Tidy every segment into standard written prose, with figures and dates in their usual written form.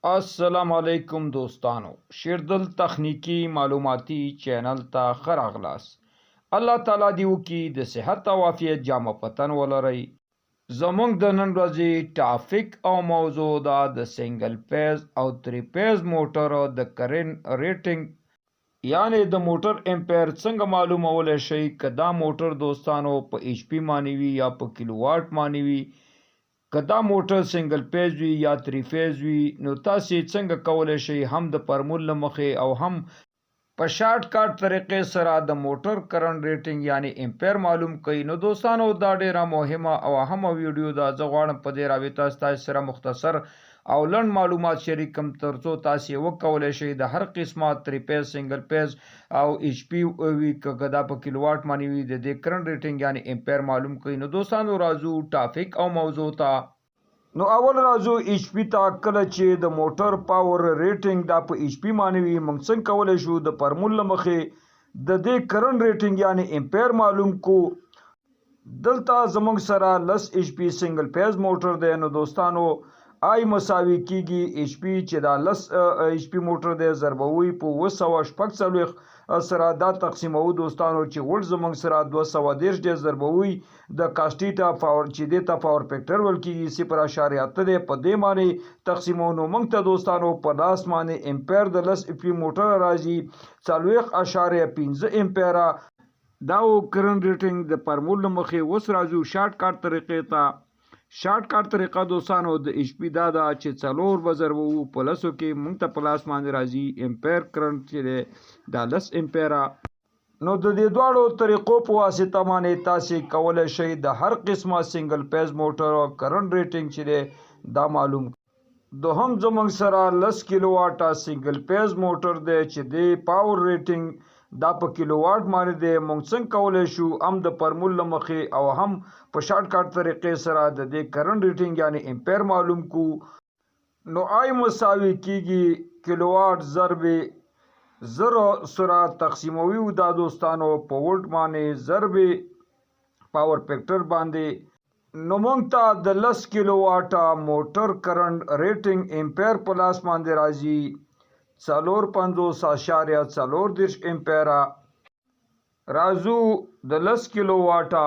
अस्सलाम वालेकुम दोस्तानो, शेरदल तकनीकी मालूमाती चैनल ता खरागलास। अल्लाह ताला दी वकी द सेहत او عافیت جامه پتن ولرئ. زمونږ د نن ورځې ټاپک او موضوع دا د سنگل پیز او تری پیز موټر د کرنٹ ریټینګ یعنی د موټر امپیر څنګه معلومولی شئ که دا موټر دوستانو په ایچ پی مانی وي یا په کیلو واټ مانی وي. که دا موټر سنگل پیز وي یا تری پیز وي نو تاسې څنګه کولی شئ هم د فارمول له مخې او هم په شارټ کټ طریقې سره د موټر کرنٹ ریټینګ یعنی امپیر معلوم کړئ. نو دوستانو دا ډیره مهمه او اهمه ویډیو ده. زه غواړم په دې رابطه ستاسو سره مختصر او لنډ معلومات شریکم ترڅو تاسې وکولی شئ د هر قسمه تری پیز سنگل پیز او ایچ پی وي که دا په کیلو واټ باندې وي د دې کرنٹ ریټینګ یعنی امپیر معلوم کړئ. نو دوستانو راځو ټاپک او موضوع ته. نو اول راځو ایچ پی ته. کله چې د موټر پاور ریټینګ دا په ایچ پی باندې وي موږ څنګه کولی شو د فارمول له مخې د دې کرنٹ ریټینګ یعنی امپیر معلوم کو. دلته زموږ سره 10 ایچ پی سنگل پیز موټر دی. نو دوستانو آی مساوي کیږي ایچ پی چې دا 10 ایچ پی موټر دی ضربوي په 246 سره دا تقسیمو دوستانو چې ول زموږ سره 213 دی ضربوي د کاسټیټا پاور چې دیتا پاور فیکټر ول کیږي 0.8 دی په دې معنی تقسیمو. نو موږ ته دوستانو په لاس معنی امپیر د 10 ایچ پی موټر راځي 4.5 امپیر. دا کرنٹ ریټینګ د فارمول مخې. اوس راځو شارټ کټ طریقې ته. شارټ کټ طریقه دوستانو د ایچ پی دا ده چې 4 بضربو په لسو کې موږ ته پلاس باندې راځي امپیر کرنٹ چې دی دا 10 امپیره. نو د دې دواړو طریقو په واسطه باندې تاسې کولی شئ د هر قسمه سنگل پیز موټر کرنٹ ریټینګ چې دی دا معلوم. دوهم زموږ سره 10 کیلو واټه سنگل پیز موټر دی چې دی پاور ریټینګ دا په کیلو واټ باندې دی. موږ څنګه کولی شو هم د فارمول له مخې او هم په شارټ کټ طریقې سره د دې کرنٹ ریټینګ یعنی امپیر معلوم کو. نو آی مساوي کیږي کیلو واټ ضرب 0 سره تقسیموي دا دوستانو په ولټ باندې ضرب پاور فیکټر باندې. نو موږ ته د 10 کیلو واټه موټر کرنٹ ریټینګ امپیر په لاس باندې راځي 450.4 امپیره. راځو د 10 کیلو واټه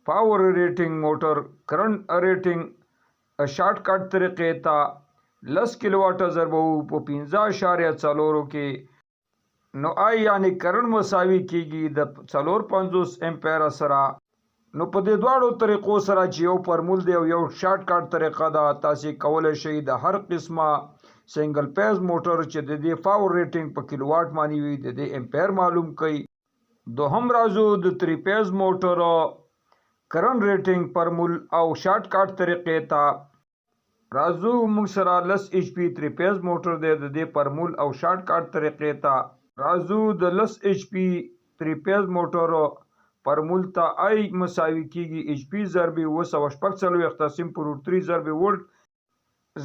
پاور ریټینګ موټر کرنٹ ریټینګ شارټ کټ طریقې ته 10 کیلو واټه ضربو په 15.4 کې. نو آی یعنی کرنٹ مساوي کیږي د 450 امپیره سره. نو په دې دواړو طریقو سره چې یو فارمول دی او یو شارټ کټ طریقه ده تاسې کولی شئ د هر قسمه سنگل پیز موټر چې د دې پاور ریټینګ په کیلو واټ باندې وي د دې امپیر معلوم کړئ. دوهم راځو د تری پیز موټر کرنٹ ریټینګ فارمول او شارټ کټ طریقې ته. راځو موږ سره 10 ایچ پی تری پیز موټر دی د دې فارمول او شارټ کټ طریقې ته. راځو د 10 ایچ پی تری پیز موټر فارمول ته آی مساوي کیږي ایچ پی ضرب 246 تقسیم پر 3 ضرب ولټ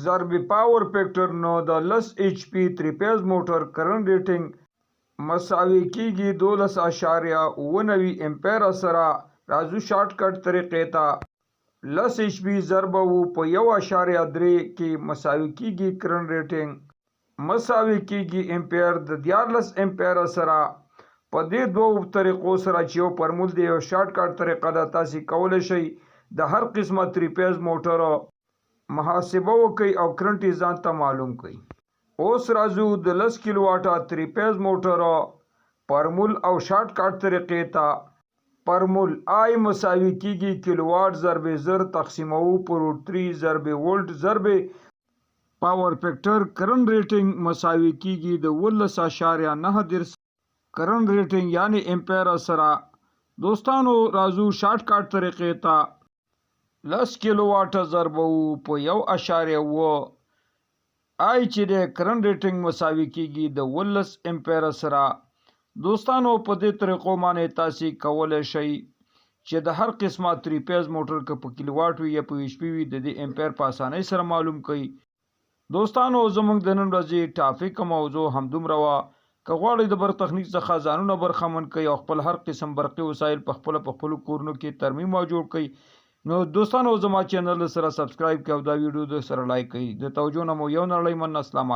ضرب پاور فیکټر. نو د 10 ایچ پی تری پیز موټر کرنٹ ریټینګ مساوي کیږي 12.9 امپیر سره. راځو شارټ کټ طریقې ته. 10 ایچ پی ضرب په 1.3 کې مساوي کیږي کرنٹ ریټینګ مساوي کیږي امپیر د 14 امپیر سره. په دې دوه طریقو سره چې یو فارمول دی او شارټ کټ طریقه ده تاسې کولی شئ د هر قسمه تری پیز موټر محاسبه وکړئ او کرنٹ یې ځان ته معلوم کړئ. اوس راځو د 10 کیلو واټه تری پیز موټر فارمول او شارټ کټ طریقې ته. فارمول آی مساوي کیږي کیلو واټ ضرب 0 تقسیمو پر 3 ضرب ولټ ضرب پاور فیکټر. کرنٹ ریټینګ مساوي کیږي د 18.9 کرنٹ ریټینګ یعنی امپیر سره. دوستانو راځو شارټ کټ طریقې ته. 10 کیلو واټه ضربو په 1.9 آی چې د کرنٹ ریټینګ مساوي کیږي د 18 امپیر سره. دوستانو په دې طریقو باندې تاسې کولی شئ چې د هر قسمه تری پیز موټر که په کیلو واټ وي یا په ایچ پی وي د دې امپیر په اسانۍ سره معلوم کړئ. دوستانو زموږ د نن ورځې ټاپک موضوع همدومره وه. که غواړئ د برق تخنیک څخه ځانونه برخمن کړئ او خپل هر قسم برقي وسایل په خپلو کورونو کې ترمیم او جوړ کړئ نو دوستانو زما چینل سره سبسکرایب کړئ او دا ویډیو د سره لایک کړئ د توجه نه مو یو نړۍ من. السلام علیکم.